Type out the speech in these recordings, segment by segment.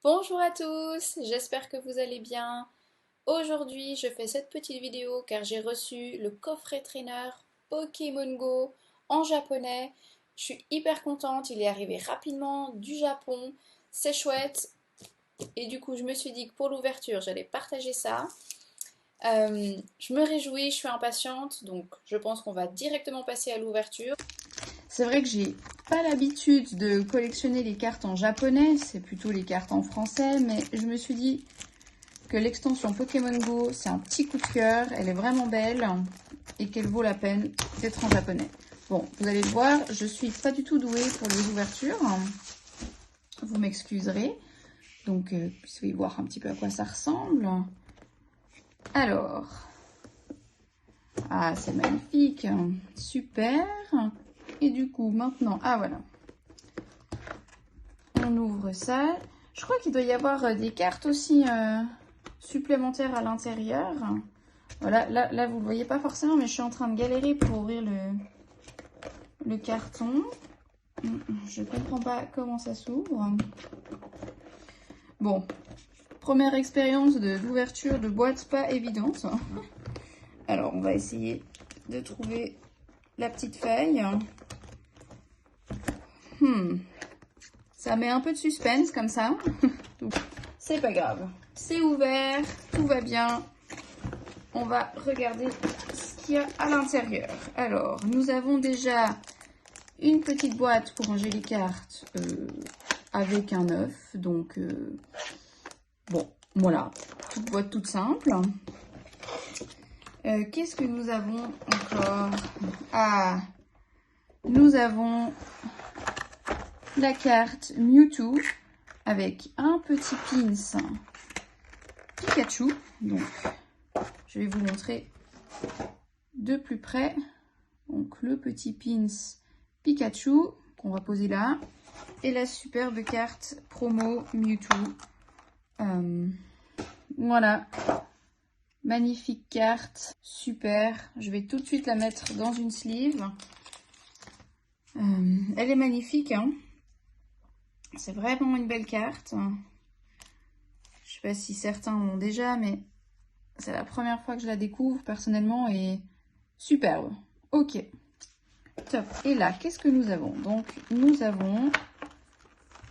Bonjour à tous, j'espère que vous allez bien. Aujourd'hui, je fais cette petite vidéo car j'ai reçu le coffret trainer Pokémon Go en japonais. Je suis hyper contente, il est arrivé rapidement du Japon, c'est chouette. Et du coup, je me suis dit que pour l'ouverture, j'allais partager ça. Je me réjouis, je suis impatiente, donc je pense qu'on va directement passer à l'ouverture. C'est vrai que j'ai pas l'habitude de collectionner les cartes en japonais, c'est plutôt les cartes en français, mais je me suis dit que l'extension Pokémon Go, c'est un petit coup de cœur, elle est vraiment belle et qu'elle vaut la peine d'être en japonais. Bon, vous allez le voir, je suis pas du tout douée pour les ouvertures, vous m'excuserez. Donc, vous pouvez voir un petit peu à quoi ça ressemble. Alors, ah, c'est magnifique, super. Et du coup, maintenant, ah voilà, on ouvre ça. Je crois qu'il doit y avoir des cartes aussi supplémentaires à l'intérieur. Voilà, là, vous ne le voyez pas forcément, mais je suis en train de galérer pour ouvrir le carton. Je comprends pas comment ça s'ouvre. Bon, première expérience d'ouverture de boîte pas évidente. Alors, on va essayer de trouver la petite feuille. Ça met un peu de suspense comme ça. C'est pas grave. C'est ouvert, tout va bien. On va regarder ce qu'il y a à l'intérieur. Alors, nous avons déjà une petite boîte pour ranger les cartes avec un œuf. Donc, bon, voilà. Toute boîte toute simple. Qu'est-ce que nous avons encore? Ah, nous avons la carte Mewtwo avec un petit pins Pikachu. Donc, je vais vous montrer de plus près. Donc, le petit pins Pikachu qu'on va poser là. Et la superbe carte promo Mewtwo. Voilà. Magnifique carte. Super. Je vais tout de suite la mettre dans une sleeve. Elle est magnifique, hein. C'est vraiment une belle carte. Je sais pas si certains l'ont déjà, mais c'est la première fois que je la découvre personnellement et superbe. Ok, top. Et là, qu'est-ce que nous avons? Donc, nous avons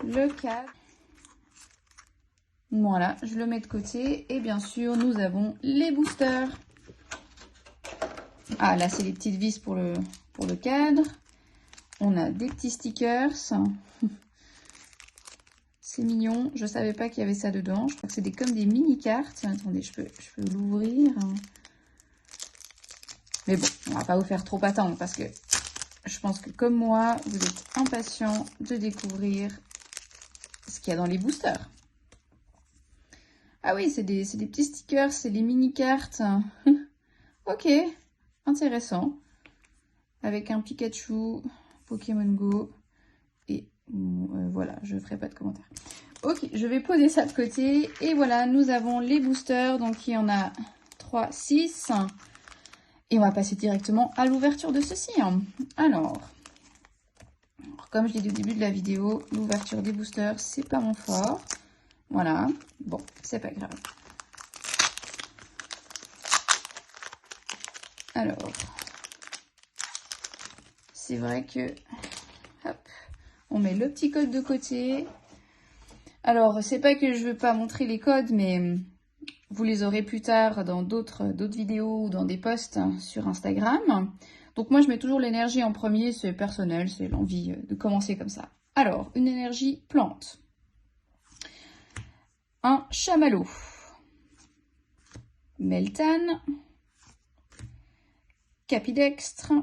le cadre. Voilà, je le mets de côté. Et bien sûr, nous avons les boosters. Ah, là, c'est les petites vis pour le cadre. On a des petits stickers. C'est mignon. Je savais pas qu'il y avait ça dedans. Je crois que c'est comme des mini-cartes. Attendez, je peux l'ouvrir. Mais bon, on va pas vous faire trop attendre parce que je pense que comme moi, vous êtes impatient de découvrir ce qu'il y a dans les boosters. Ah oui, c'est des petits stickers, c'est les mini-cartes. Ok, intéressant. Avec un Pikachu, Pokémon Go. Et voilà, je ne ferai pas de commentaires. Ok, je vais poser ça de côté. Et voilà, nous avons les boosters. Donc, il y en a 3, 6. Et on va passer directement à l'ouverture de ceci. Alors, comme je l'ai dit au début de la vidéo, l'ouverture des boosters, c'est pas mon fort. Voilà, bon, c'est pas grave. Alors, c'est vrai que, hop, on met le petit code de côté. Alors, c'est pas que je veux pas montrer les codes, mais vous les aurez plus tard dans d'autres vidéos ou dans des posts sur Instagram. Donc moi, je mets toujours l'énergie en premier, c'est personnel, c'est l'envie de commencer comme ça. Alors, une énergie plante. Un chamallow. Meltan. Capidextre.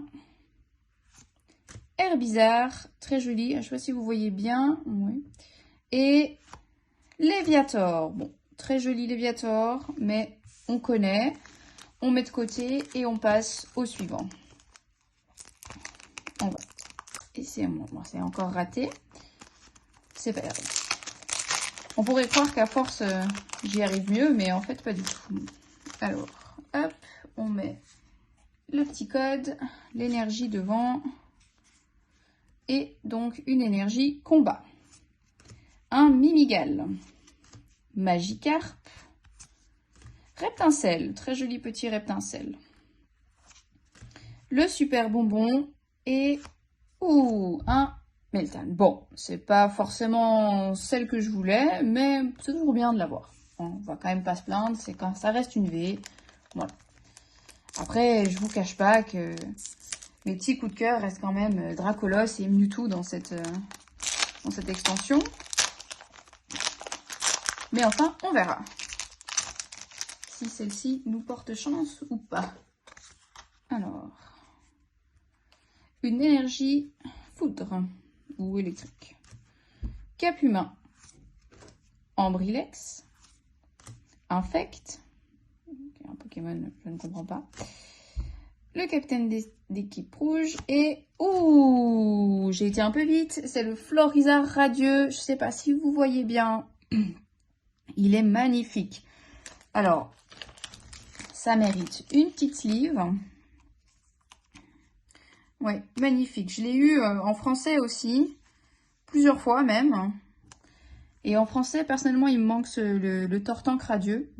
Herbizarre, très joli, je ne sais pas si vous voyez bien. Oui. Et Léviator. Bon, très joli Léviator, mais on connaît. On met de côté et on passe au suivant. On va. Et c'est encore raté. C'est pas grave. On pourrait croire qu'à force, j'y arrive mieux, mais en fait, pas du tout. Alors, hop, on met le petit code, l'énergie devant. Et donc, une énergie combat. Un Mimigal. Magikarp, Reptincelle, très joli petit Reptincelle. Le super bonbon et un Meltan. Bon, c'est pas forcément celle que je voulais, mais c'est toujours bien de l'avoir. On va quand même pas se plaindre, c'est quand ça reste une V. Voilà. Après, je vous cache pas que mes petits coups de cœur restent quand même Dracolos et Mewtwo dans cette extension. Mais enfin, on verra si celle-ci nous porte chance ou pas. Alors, une énergie foudre ou électrique. Cap humain, Ambrilex, Infect, un Pokémon, je ne comprends pas. Le capitaine d'équipe rouge et... Ouh, j'ai été un peu vite, c'est le Florizard radieux, je ne sais pas si vous voyez bien. Il est magnifique. Alors, ça mérite une petite sleeve. Ouais, magnifique. Je l'ai eu en français aussi, plusieurs fois même. Et en français, personnellement, il me manque le Tortank radieux,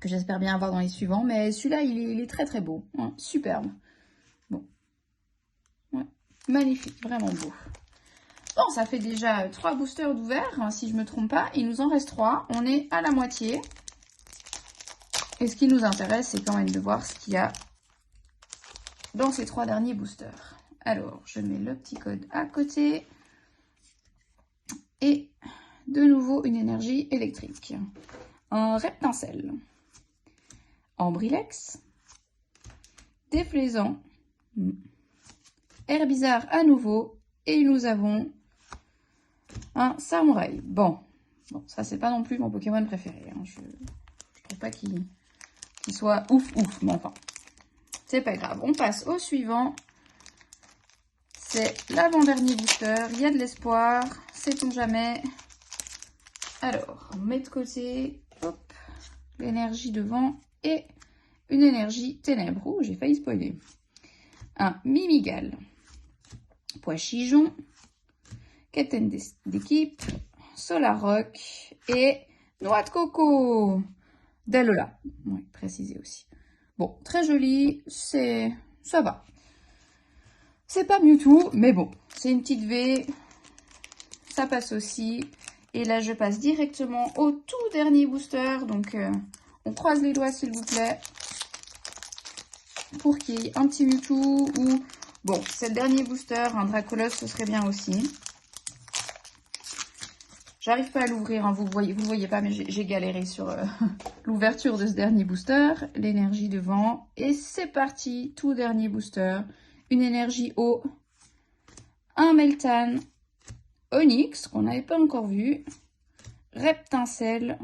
que j'espère bien avoir dans les suivants. Mais celui-là, il est très très beau. Ouais, superbe. Bon. Ouais, magnifique, vraiment beau. Bon, ça fait déjà 3 boosters d'ouverts, hein, si je ne me trompe pas. Il nous en reste 3. On est à la moitié. Et ce qui nous intéresse, c'est quand même de voir ce qu'il y a dans ces 3 derniers boosters. Alors, je mets le petit code à côté. Et de nouveau, une énergie électrique. Un Reptincelle. Ambrilex. Déflaisant. Herbizarre à nouveau. Et nous avons un Samouraï. Bon, ça c'est pas non plus mon Pokémon préféré. Hein. Je trouve pas qu'il soit ouf, mais enfin, c'est pas grave. On passe au suivant. C'est l'avant-dernier booster. Il y a de l'espoir. Sait-on jamais. Alors, on met de côté. Hop, l'énergie devant et une énergie ténèbres. Oh, j'ai failli spoiler. Un Mimigal. Pois-Chigeon. Capitaine d'équipe. Solarock et Noix de coco d'Alola. Oui, préciser aussi. Bon, très joli, ça va. C'est pas Mewtwo, mais bon, c'est une petite V, ça passe aussi. Et là, je passe directement au tout dernier booster, donc on croise les doigts s'il vous plaît, pour qu'il y ait un petit Mewtwo ou... Bon, c'est le dernier booster, un Dracolos, ce serait bien aussi. J'arrive pas à l'ouvrir, hein, vous le voyez pas, mais j'ai galéré sur l'ouverture de ce dernier booster. L'énergie devant. Et c'est parti, tout dernier booster. Une énergie eau. Un Meltan. Onyx, qu'on n'avait pas encore vu. Reptincelle.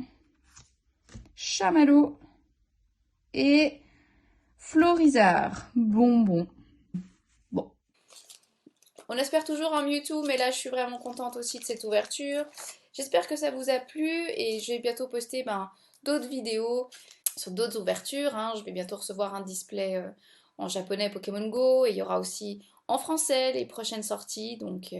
Chamallow. Et Florizard. Bonbon. Bon. On espère toujours un Mewtwo, mais là je suis vraiment contente aussi de cette ouverture. J'espère que ça vous a plu et je vais bientôt poster d'autres vidéos sur d'autres ouvertures. Hein. Je vais bientôt recevoir un display en japonais Pokémon Go et il y aura aussi en français les prochaines sorties. Donc